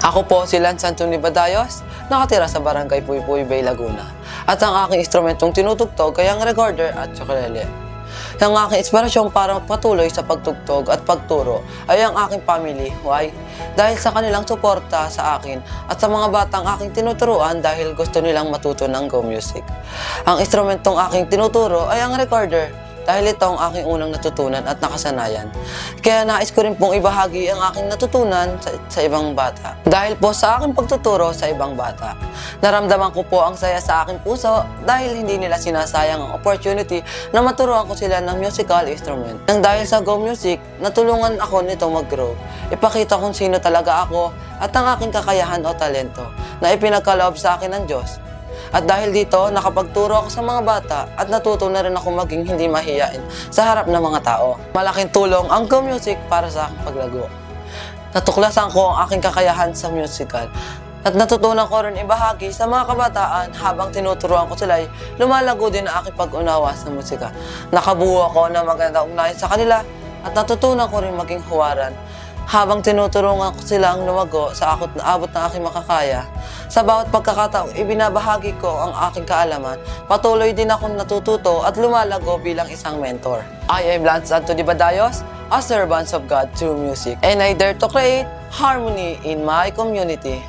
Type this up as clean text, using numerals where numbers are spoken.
Ako po si Lance Anthony Badayos, nakatira sa Barangay Puypuy Bay, Laguna. At ang aking instrumentong tinutugtog ay ang recorder at ukulele. Ang aking inspirasyon para patuloy sa pagtugtog at pagturo ay ang aking family. Why? Dahil sa kanilang suporta sa akin at sa mga batang aking tinuturuan dahil gusto nilang matuto ng go music. Ang instrumentong aking tinuturo ay ang recorder dahil ito ang aking unang natutunan at nakasanayan. Kaya nais ko rin pong ibahagi ang aking natutunan sa ibang bata. Dahil po sa aking pagtuturo sa ibang bata, naramdaman ko po ang saya sa aking puso dahil hindi nila sinasayang ang opportunity na maturuan ko sila ng musical instrument. Nang dahil sa Go Music, natulungan ako nito mag-grow. Ipakita kung sino talaga ako at ang aking kakayahan o talento na ipinagkaloob sa akin ng Diyos. At dahil dito, nakapagturo ako sa mga bata at natuto na rin ako maging hindi mahiyain sa harap ng mga tao. Malaking tulong ang Go Music para sa aking paglago. Natuklasan ko ang aking kakayahan sa musical at natutunan ko rin ibahagi sa mga kabataan habang tinuturuan ko sila ay lumalago din ang aking pag-unawa sa musika. Nakabuo ako ng magandang ugnayan sa kanila at natutunan ko rin maging huwaran. Habang tinutulungan ko silang lumago sa abot ng aking makakaya, sa bawat pagkakataong ibinabahagi ko ang aking kaalaman, patuloy din akong natututo at lumalago bilang isang mentor. I am Lance Anthony Badayos, a servant of God through music, and I dare to create harmony in my community.